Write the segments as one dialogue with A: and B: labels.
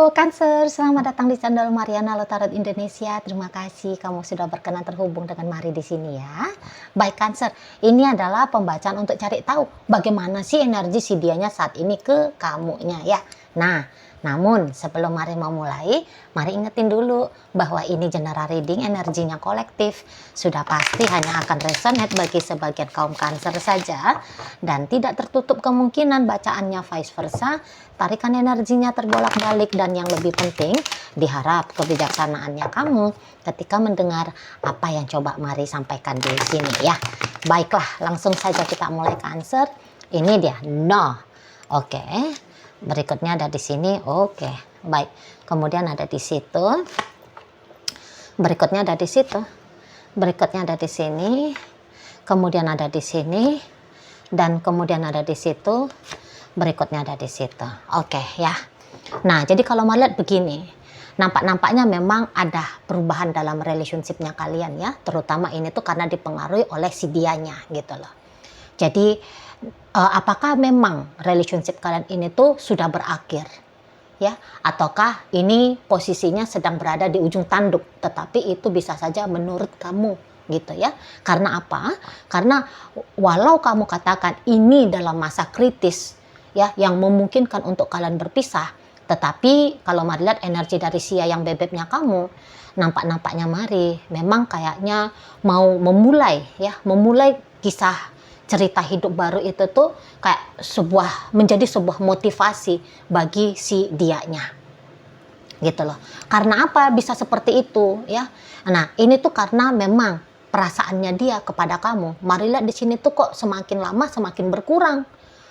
A: Halo Cancer, selamat datang di channel Mariana Lotarot Indonesia. Terima kasih kamu sudah berkenan terhubung dengan Mari di sini ya. Baik Cancer, ini adalah pembacaan untuk cari tahu bagaimana sih energi si dianya saat ini ke kamunya ya. Nah, namun sebelum Mari mau mulai, Mari ingetin dulu bahwa ini general reading, energinya kolektif. Sudah pasti hanya akan resonate bagi sebagian kaum Cancer saja dan tidak tertutup kemungkinan bacaannya vice versa. Tarikan energinya terbolak-balik dan yang lebih penting diharap kebijaksanaannya kamu ketika mendengar apa yang coba Mari sampaikan di sini ya. Baiklah, langsung saja kita mulai Cancer. Ini dia no. Oke. Berikutnya ada di sini. Oke. Baik. Kemudian ada di situ. Berikutnya ada di situ. Berikutnya ada di sini. Kemudian ada di sini dan kemudian ada di situ. Berikutnya ada di situ. Oke ya. Nah, jadi kalau mau lihat begini, nampaknya memang ada perubahan dalam relationship-nya kalian ya, terutama ini tuh karena dipengaruhi oleh si dianya gitu loh. Jadi apakah memang relationship kalian ini tuh sudah berakhir ya, ataukah ini posisinya sedang berada di ujung tanduk, tetapi itu bisa saja menurut kamu gitu ya. Karena apa? Karena walau kamu katakan ini dalam masa kritis ya, yang memungkinkan untuk kalian berpisah, tetapi kalau Mari lihat energi dari Sia yang bebeknya kamu, nampaknya Mari memang kayaknya mau memulai kisah cerita hidup baru itu tuh kayak menjadi sebuah motivasi bagi si dianya gitu loh. Karena apa bisa seperti itu ya? Nah, ini tuh karena memang perasaannya dia kepada kamu, Mari lihat di sini tuh kok semakin lama semakin berkurang.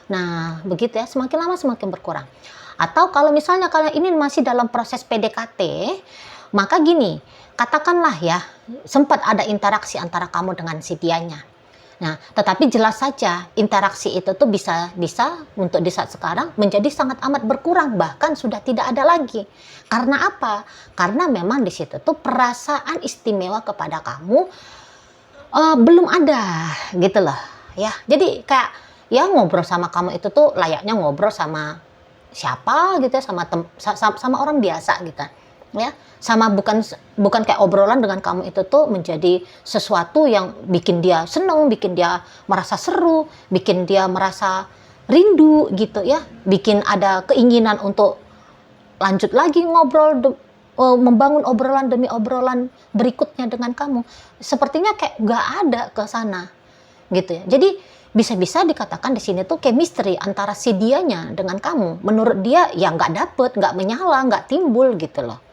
A: Nah, begitu ya, semakin lama semakin berkurang. Atau kalau misalnya kalian ini masih dalam proses PDKT, maka gini, katakanlah ya, sempat ada interaksi antara kamu dengan si dianya. Nah, tetapi jelas saja interaksi itu tuh bisa untuk di saat sekarang menjadi sangat amat berkurang, bahkan sudah tidak ada lagi. Karena apa? Karena memang di situ tuh perasaan istimewa kepada kamu belum ada gitu loh ya. Jadi kayak ya ngobrol sama kamu itu tuh layaknya ngobrol sama siapa gitu ya, sama orang biasa gitu ya. Sama bukan kayak obrolan dengan kamu itu tuh menjadi sesuatu yang bikin dia seneng, bikin dia merasa seru, bikin dia merasa rindu gitu ya, bikin ada keinginan untuk lanjut lagi ngobrol, membangun obrolan demi obrolan berikutnya dengan kamu. Sepertinya kayak gak ada ke sana gitu ya. Jadi bisa-bisa dikatakan di sini tuh chemistry antara si dianya dengan kamu, menurut dia ya nggak dapet, nggak menyala, nggak timbul gitu loh.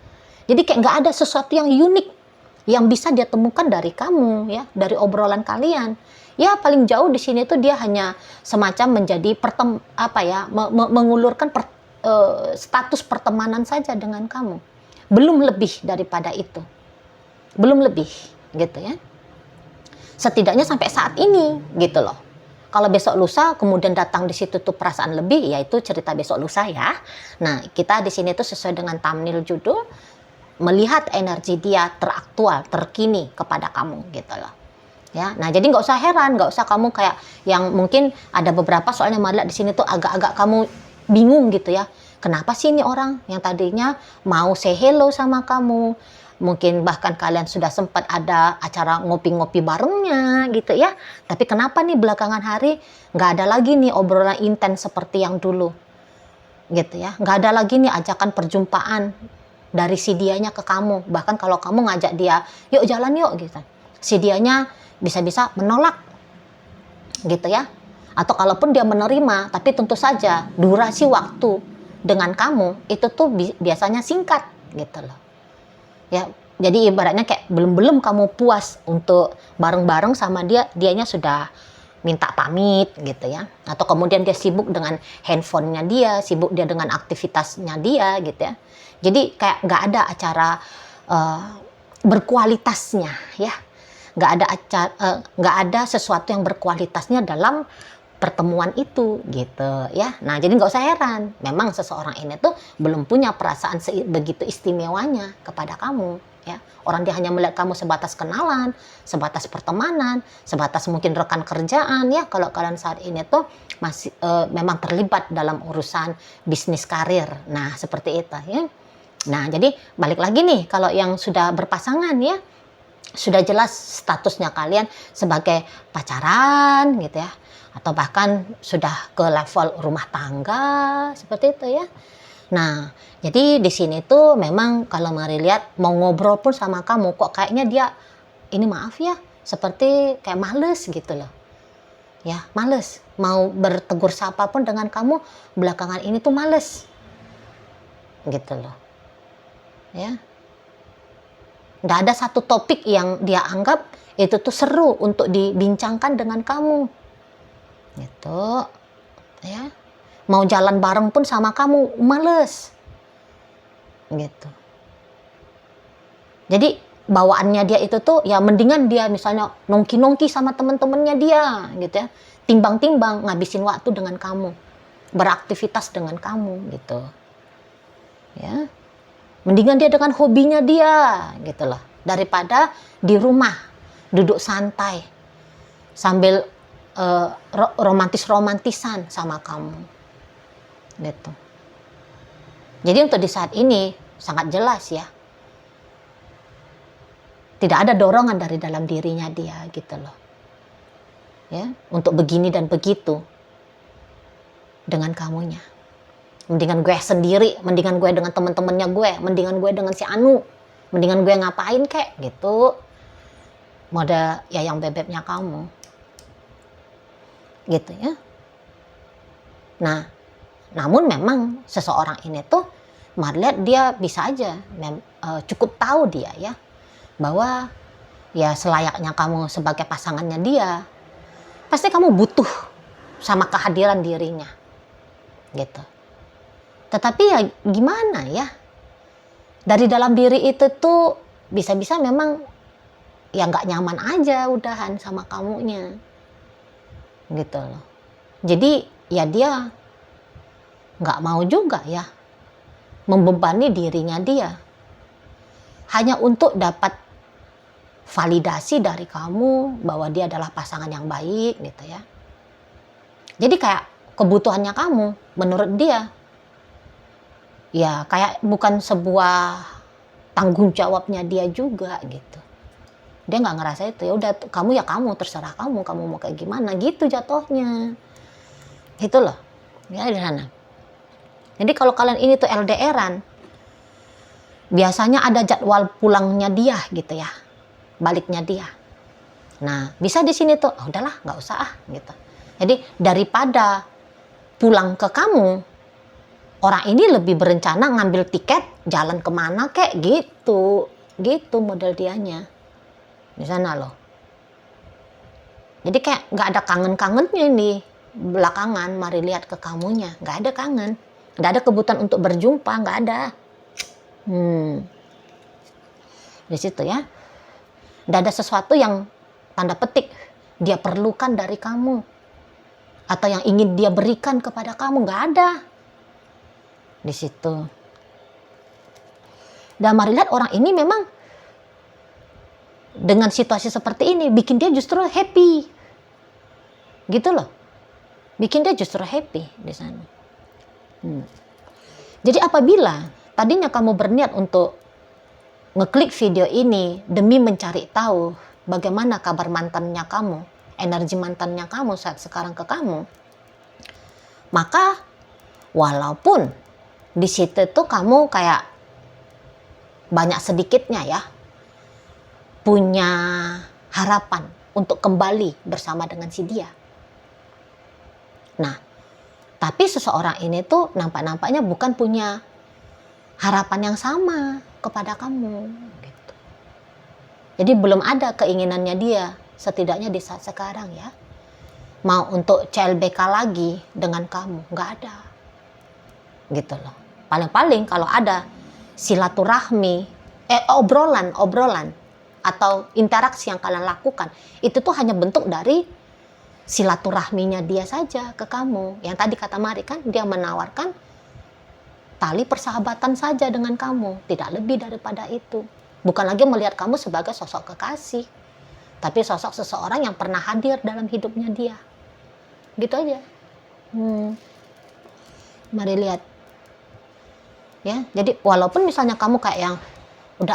A: Jadi kayak nggak ada sesuatu yang unik yang bisa dia temukan dari kamu ya, dari obrolan kalian. Ya paling jauh di sini tuh dia hanya semacam menjadi mengulurkan status pertemanan saja dengan kamu. Belum lebih daripada itu. Belum lebih gitu ya. Setidaknya sampai saat ini gitu loh. Kalau besok lusa kemudian datang di situ tuh perasaan lebih, ya itu cerita besok lusa ya. Nah, kita di sini tuh sesuai dengan thumbnail judul, melihat energi dia teraktual, terkini kepada kamu gitu loh. Ya, nah jadi nggak usah heran, nggak usah kamu kayak yang mungkin ada beberapa soalnya Marla di sini tuh agak-agak kamu bingung gitu ya. Kenapa sih ini orang yang tadinya mau say hello sama kamu, mungkin bahkan kalian sudah sempat ada acara ngopi-ngopi barengnya gitu ya, tapi kenapa nih belakangan hari nggak ada lagi nih obrolan intens seperti yang dulu gitu ya, nggak ada lagi nih ajakan perjumpaan dari si dianya ke kamu. Bahkan kalau kamu ngajak dia yuk jalan yuk gitu, si dianya bisa-bisa menolak gitu ya. Atau kalaupun dia menerima, tapi tentu saja durasi waktu dengan kamu itu tuh biasanya singkat gitu loh. Ya, jadi ibaratnya kayak belum kamu puas untuk bareng-bareng sama dia, dianya sudah minta pamit gitu ya. Atau kemudian dia sibuk dengan handphonenya dia, sibuk dia dengan aktivitasnya dia gitu ya. Jadi kayak nggak ada acara berkualitasnya ya. Nggak ada sesuatu yang berkualitasnya dalam pertemuan itu gitu ya. Nah, jadi nggak usah heran, memang seseorang ini tuh belum punya perasaan begitu istimewanya kepada kamu ya. Orang dia hanya melihat kamu sebatas kenalan, sebatas pertemanan, sebatas mungkin rekan kerjaan ya. Kalau kalian saat ini tuh masih memang terlibat dalam urusan bisnis karir. Nah, seperti itu ya. Nah, jadi balik lagi nih, kalau yang sudah berpasangan ya, sudah jelas statusnya kalian sebagai pacaran gitu ya, atau bahkan sudah ke level rumah tangga seperti itu ya. Nah, jadi di sini tuh memang kalau Mari lihat mau ngobrol pun sama kamu kok kayaknya dia ini maaf ya, seperti kayak males gitu loh. Ya, males. Mau bertegur sapa pun dengan kamu belakangan ini tuh males. Gitu loh. Ya. Nggak ada satu topik yang dia anggap itu tuh seru untuk dibincangkan dengan kamu. Gitu. Ya. Mau jalan bareng pun sama kamu males. Gitu. Jadi bawaannya dia itu tuh ya mendingan dia misalnya nongki-nongki sama temen-temennya dia gitu ya. Timbang-timbang ngabisin waktu dengan kamu. Beraktivitas dengan kamu gitu. Ya. Mendingan dia dengan hobinya dia gitu loh. Daripada di rumah duduk santai sambil romantis-romantisan sama kamu. Gitu. Jadi untuk di saat ini sangat jelas ya, tidak ada dorongan dari dalam dirinya dia gitu loh ya, untuk begini dan begitu dengan kamunya. Mendingan gue sendiri, mendingan gue dengan teman-temannya gue, mendingan gue dengan si Anu, mendingan gue ngapain kek gitu, mode ya yang bebeknya kamu gitu ya. Nah, namun memang seseorang ini tuh lihat dia bisa aja cukup tahu dia ya bahwa ya selayaknya kamu sebagai pasangannya dia pasti kamu butuh sama kehadiran dirinya gitu. Tetapi ya gimana ya, dari dalam diri itu tuh bisa-bisa memang ya nggak nyaman aja udahan sama kamunya gitu loh. Jadi ya dia nggak mau juga ya membebani dirinya dia hanya untuk dapat validasi dari kamu bahwa dia adalah pasangan yang baik gitu ya. Jadi kayak kebutuhannya kamu menurut dia ya kayak bukan sebuah tanggung jawabnya dia juga gitu. Dia nggak ngerasa itu, ya udah kamu ya kamu, terserah kamu mau kayak gimana gitu jatuhnya. Gitu loh. Ya di sana. Jadi kalau kalian ini tuh LDR-an, biasanya ada jadwal pulangnya dia gitu ya, baliknya dia. Nah, bisa di sini tuh, oh, udahlah nggak usah gitu. Jadi daripada pulang ke kamu, orang ini lebih berencana ngambil tiket jalan kemana kayak gitu model dianya di sana loh. Jadi kayak nggak ada kangen-kangennya nih belakangan Mari lihat ke kamunya, nggak ada kangen. Nggak ada kebutuhan untuk berjumpa, nggak ada. Di situ ya. Nggak ada sesuatu yang tanda petik dia perlukan dari kamu. Atau yang ingin dia berikan kepada kamu, nggak ada. Di situ. Dan Mari lihat orang ini memang dengan situasi seperti ini bikin dia justru happy. Gitu loh. Bikin dia justru happy di sana. Jadi apabila tadinya kamu berniat untuk ngeklik video ini demi mencari tahu bagaimana kabar mantannya kamu, energi mantannya kamu saat sekarang ke kamu, maka walaupun di situ tuh kamu kayak banyak sedikitnya ya punya harapan untuk kembali bersama dengan si dia. Nah, tapi seseorang ini tuh nampak-nampaknya bukan punya harapan yang sama kepada kamu. Gitu. Jadi belum ada keinginannya dia, setidaknya di saat sekarang ya. Mau untuk CLBK lagi dengan kamu, nggak ada. Gitu loh. Paling-paling kalau ada silaturahmi, obrolan atau interaksi yang kalian lakukan, itu tuh hanya bentuk dari silaturahminya dia saja ke kamu. Yang tadi kata Mari kan, dia menawarkan tali persahabatan saja dengan kamu, tidak lebih daripada itu. Bukan lagi melihat kamu sebagai sosok kekasih, tapi sosok seseorang yang pernah hadir dalam hidupnya dia. Gitu aja. Mari lihat. Ya, jadi walaupun misalnya kamu kayak yang udah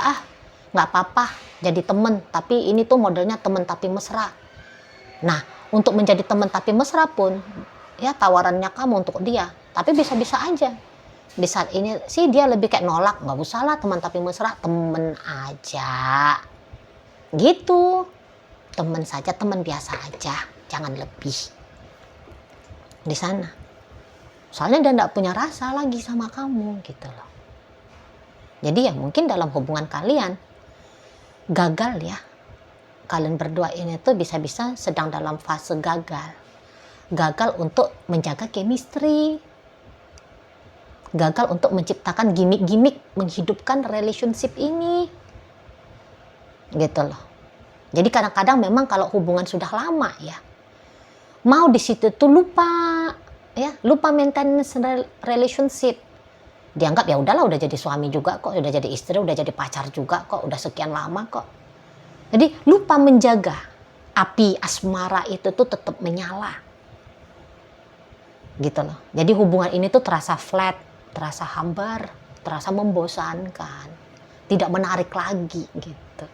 A: nggak apa-apa jadi temen, tapi ini tuh modelnya temen tapi mesra. Nah, untuk menjadi temen tapi mesra pun, ya tawarannya kamu untuk dia, tapi bisa-bisa aja. Di saat ini sih dia lebih kayak nolak, nggak usah lah teman tapi mesra, temen aja. Gitu. Temen saja, temen biasa aja, jangan lebih. Di sana. Soalnya dia nggak punya rasa lagi sama kamu gitu loh. Jadi ya mungkin dalam hubungan kalian gagal ya. Kalian berdua ini tuh bisa-bisa sedang dalam fase gagal. Gagal untuk menjaga chemistry. Gagal untuk menciptakan gimmick-gimmick menghidupkan relationship ini. Gitu loh. Jadi kadang-kadang memang kalau hubungan sudah lama ya, mau di situ tuh lupa ya, lupa maintenance relationship. Dianggap ya udahlah, udah jadi suami juga kok, udah jadi istri, udah jadi pacar juga kok, udah sekian lama kok. Jadi lupa menjaga api asmara itu tuh tetap menyala. Gitu loh. Jadi hubungan ini tuh terasa flat, terasa hambar, terasa membosankan, tidak menarik lagi gitu.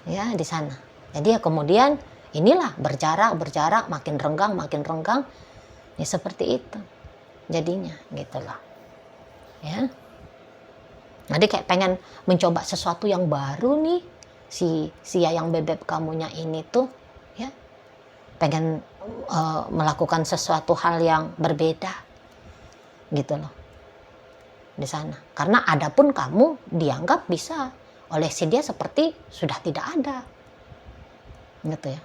A: Ya, di sana. Jadi ya kemudian inilah berjarak, makin renggang, ya seperti itu jadinya gitu loh. Ya. Jadi kayak pengen mencoba sesuatu yang baru nih, si yang bebek kamunya ini tuh ya pengen melakukan sesuatu hal yang berbeda gitu loh di sana. Karena adapun kamu dianggap bisa oleh si dia seperti sudah tidak ada gitu ya.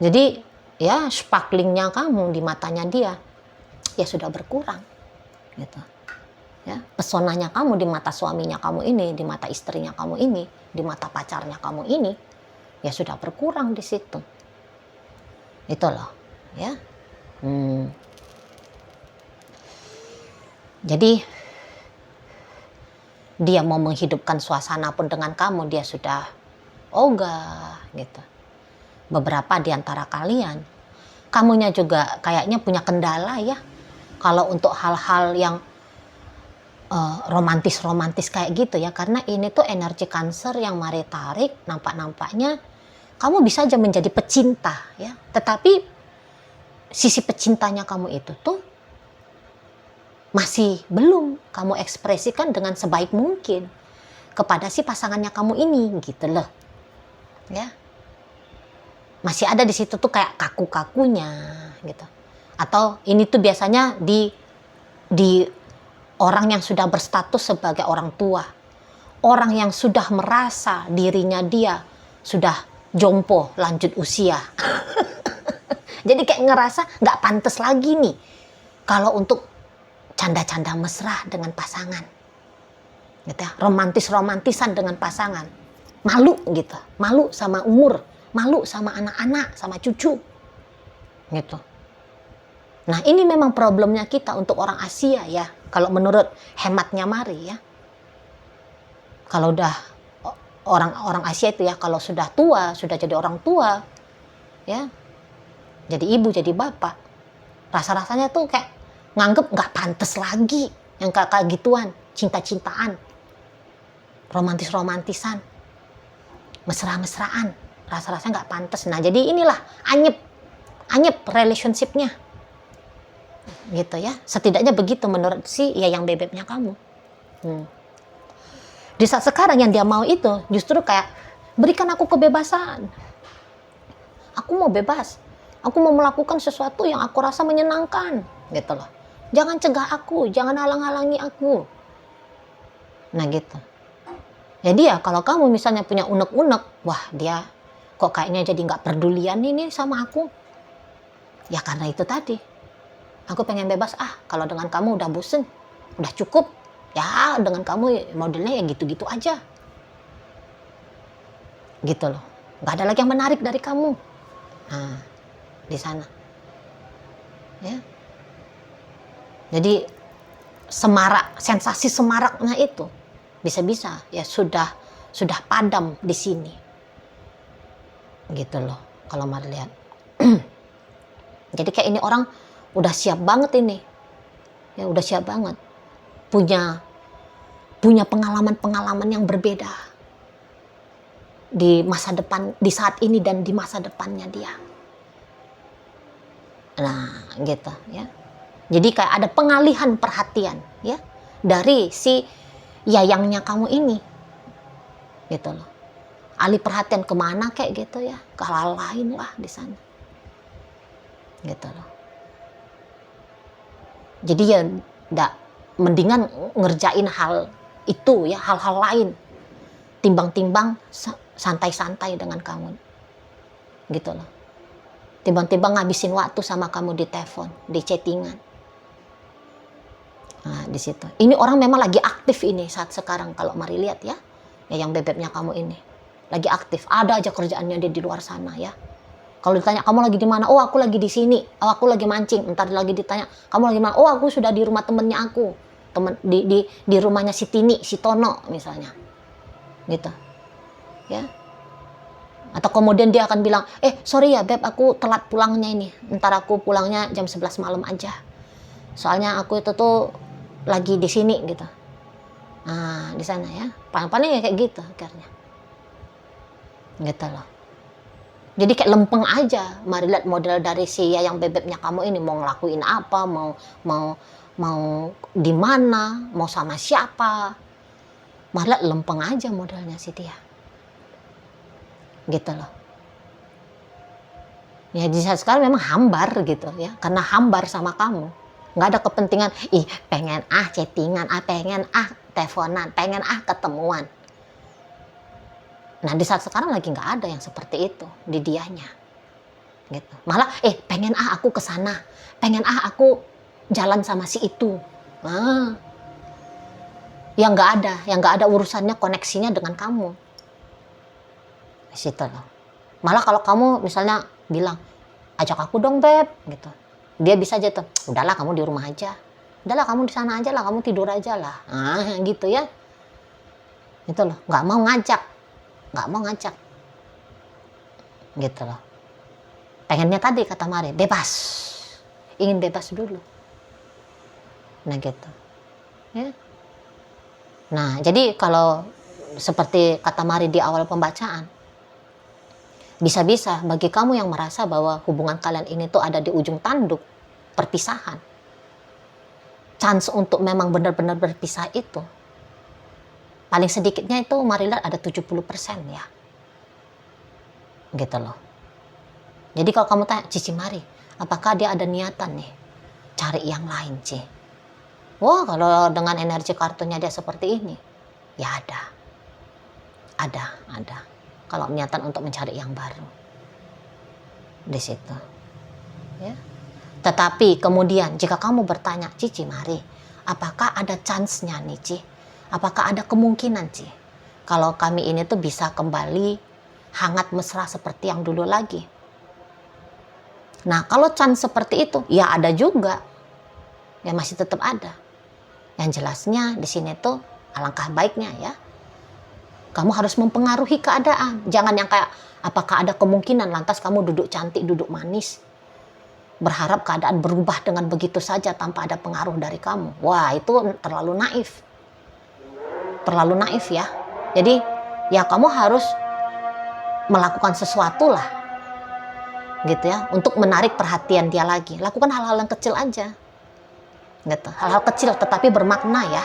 A: Jadi ya sparklingnya kamu di matanya dia ya sudah berkurang gitu ya. Pesonanya kamu di mata suaminya kamu ini, di mata istrinya kamu ini, di mata pacarnya kamu ini ya sudah berkurang di situ. Itu loh ya. Jadi dia mau menghidupkan suasana pun dengan kamu dia sudah ogah gitu. Beberapa di antara kalian, kamunya juga kayaknya punya kendala ya. Kalau untuk hal-hal yang romantis kayak gitu ya, karena ini tuh energi Cancer yang mari tarik, nampaknya kamu bisa aja menjadi pecinta ya. Tetapi sisi pecintanya kamu itu tuh masih belum kamu ekspresikan dengan sebaik mungkin kepada si pasangannya kamu ini gitu loh. Ya. Masih ada di situ tuh kayak kaku-kakunya gitu. Atau ini tuh biasanya di orang yang sudah berstatus sebagai orang tua. Orang yang sudah merasa dirinya dia sudah jompo lanjut usia. Jadi kayak ngerasa nggak pantas lagi nih kalau untuk canda-canda mesra dengan pasangan, gitu ya, romantisan dengan pasangan, malu gitu, malu sama umur, malu sama anak-anak, sama cucu, gitu. Nah ini memang problemnya kita untuk orang Asia ya, kalau menurut hematnya Mari ya. Kalau udah orang Asia itu ya, kalau sudah tua, sudah jadi orang tua, ya, jadi ibu, jadi bapak, rasa-rasanya tuh kayak nganggep nggak pantas lagi yang kayak gituan, cinta-cintaan, romantisan, mesra-mesraan, rasa-rasanya nggak pantas. Nah jadi inilah anyep relationshipnya, gitu ya. Setidaknya begitu menurut si yang bebeknya kamu. Di saat sekarang yang dia mau itu justru kayak berikan aku kebebasan, aku mau bebas, aku mau melakukan sesuatu yang aku rasa menyenangkan, gitu loh. Jangan cegah aku, jangan halang-halangi aku. Nah gitu. Jadi ya kalau kamu misalnya punya unek-unek, wah dia kok kayaknya jadi nggak pedulian ini sama aku. Ya karena itu tadi. Aku pengen bebas, kalau dengan kamu udah bosen, udah cukup. Ya dengan kamu modelnya ya gitu-gitu aja. Gitu loh. Nggak ada lagi yang menarik dari kamu. Nah, di sana. Ya. Jadi semarak, sensasi semaraknya itu bisa-bisa ya sudah padam di sini. Gitu loh kalau Mari lihat. Jadi kayak ini orang udah siap banget ini. Ya udah siap banget. Punya pengalaman-pengalaman yang berbeda di masa depan, di saat ini dan di masa depannya dia. Nah, gitu ya. Jadi kayak ada pengalihan perhatian ya dari si yayangnya kamu ini. Gitu loh. Alih perhatian kemana kayak gitu ya, ke hal lain lah di sana. Gitu loh. Jadi ya mendingan ngerjain hal itu ya, hal-hal lain timbang-timbang santai-santai dengan kamu. Gitu loh. Timbang-timbang ngabisin waktu sama kamu di telepon, di chattingan. Nah, di situ. Ini orang memang lagi aktif ini saat sekarang kalau Mari lihat ya. Ya yang bebeknya kamu ini. Lagi aktif. Ada aja kerjaannya dia di luar sana ya. Kalau ditanya kamu lagi di mana? Oh, aku lagi di sini. Oh, aku lagi mancing. Entar lagi ditanya, kamu lagi mana? Oh, aku sudah di rumah temennya aku. Di rumahnya si Tini, si Tono misalnya. Gitu. Ya. Atau kemudian dia akan bilang, sorry ya Beb, aku telat pulangnya ini. Ntar aku pulangnya jam 11 malam aja. Soalnya aku itu tuh lagi di sini gitu. Nah, di sana ya. Paling-paling ya kayak gitu akhirnya. Gitu loh. Jadi kayak lempeng aja. Mari lihat model dari si yang bebeknya kamu ini mau ngelakuin apa, mau di mana, mau sama siapa. Mari lihat lempeng aja modelnya si dia. Gitu loh. Ya di saat sekarang memang hambar gitu ya, karena hambar sama kamu. Nggak ada kepentingan, pengen chattingan, pengen teleponan, pengen ketemuan. Nah di saat sekarang lagi nggak ada yang seperti itu di dianya. Gitu. Malah pengen aku kesana, pengen aku jalan sama si itu. Nah, yang nggak ada urusannya, koneksinya dengan kamu. Di situ loh. Malah kalau kamu misalnya bilang, ajak aku dong Beb, gitu. Dia bisa aja tuh, udahlah kamu di rumah aja. Udahlah kamu di sana aja lah, kamu tidur aja lah. Nah, gitu ya. Gitu loh, nggak mau ngajak. Gitu loh. Pengennya tadi kata Mari, bebas. Ingin bebas dulu. Nah gitu. Ya. Nah, jadi kalau seperti kata Mari di awal pembacaan, bisa-bisa bagi kamu yang merasa bahwa hubungan kalian ini tuh ada di ujung tanduk, perpisahan. Chance untuk memang benar-benar berpisah itu, paling sedikitnya itu Mari lihat ada 70% ya. Gitu loh. Jadi kalau kamu tanya, Cici Mari, apakah dia ada niatan nih cari yang lain, Ci? Wah, kalau dengan energi kartunya dia seperti ini, ya ada. Kalau niatan untuk mencari yang baru. Di situ. Ya. Tetapi kemudian jika kamu bertanya, Cici Mari, apakah ada chance-nya nih, Ci? Apakah ada kemungkinan, Ci? Kalau kami ini tuh bisa kembali hangat mesra seperti yang dulu lagi. Nah, kalau chance seperti itu, ya ada juga. Ya masih tetap ada. Yang jelasnya di sini tuh alangkah baiknya ya, kamu harus mempengaruhi keadaan. Jangan yang kayak, apakah ada kemungkinan lantas kamu duduk cantik, duduk manis, berharap keadaan berubah dengan begitu saja tanpa ada pengaruh dari kamu. Wah, itu terlalu naif. Terlalu naif ya. Jadi ya kamu harus melakukan sesuatu lah. Gitu ya, untuk menarik perhatian dia lagi. Lakukan hal-hal yang kecil aja. Gitu. Hal-hal kecil tetapi bermakna ya.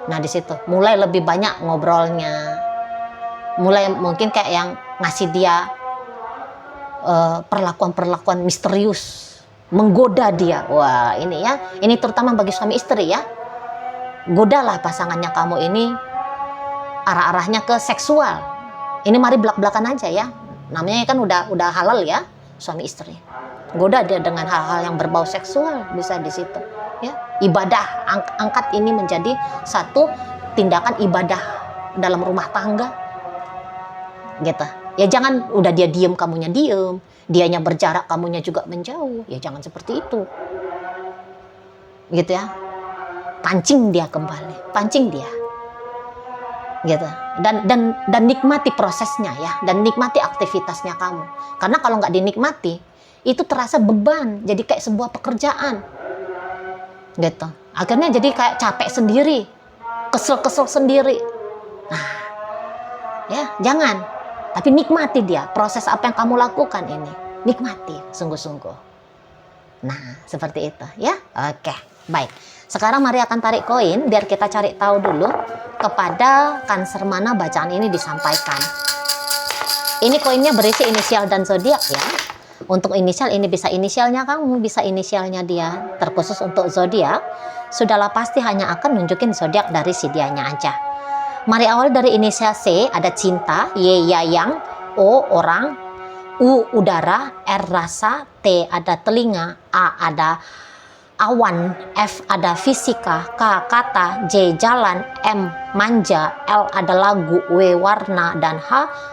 A: Nah di situ mulai lebih banyak ngobrolnya. Mulai mungkin kayak yang ngasih dia perlakuan-perlakuan misterius, menggoda dia. Wah, ini ya. Ini terutama bagi suami istri ya. Godalah pasangannya kamu ini arah-arahnya ke seksual. Ini Mari belak-belakan aja ya. Namanya kan udah halal ya, suami istri. Goda dia dengan hal-hal yang berbau seksual, bisa di situ. Ya, ibadah, angkat ini menjadi satu tindakan ibadah dalam rumah tangga. Gitu. Ya jangan udah dia diem, kamunya diem. Dianya berjarak, kamunya juga menjauh. Ya jangan seperti itu. Gitu ya. pancing dia kembali, pancing dia. Gitu. Dan nikmati prosesnya ya, dan nikmati aktivitasnya kamu. Karena kalau nggak dinikmati, itu terasa beban, jadi kayak sebuah pekerjaan. Gitu. Akhirnya jadi kayak capek sendiri, kesel-kesel sendiri. Nah, ya, jangan. Tapi nikmati dia, proses apa yang kamu lakukan ini. Nikmati, sungguh-sungguh. Nah, seperti itu ya. Oke, baik. Sekarang mari akan tarik koin biar kita cari tahu dulu kepada Cancer mana bacaan ini disampaikan. Ini koinnya berisi inisial dan zodiak ya. Untuk inisial ini bisa inisialnya kamu, bisa inisialnya dia. Terkhusus untuk zodiak, sudahlah pasti hanya akan nunjukin zodiak dari si dianya aja. Mari awal dari inisial C, ada cinta, Y yayang, O orang, U udara, R rasa, T ada telinga, A ada awan, F ada fisika, K kata, J jalan, M manja, L ada lagu, W warna, dan H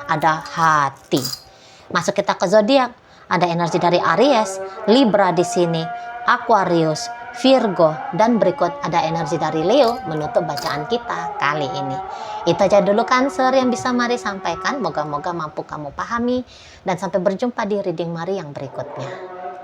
A: ada hati. Masuk kita ke zodiak, ada energi dari Aries, Libra di sini, Aquarius, Virgo, dan berikut ada energi dari Leo menutup bacaan kita kali ini. Itu aja dulu Cancer yang bisa Mari sampaikan. Moga-moga mampu kamu pahami, dan sampai berjumpa di reading Mari yang berikutnya.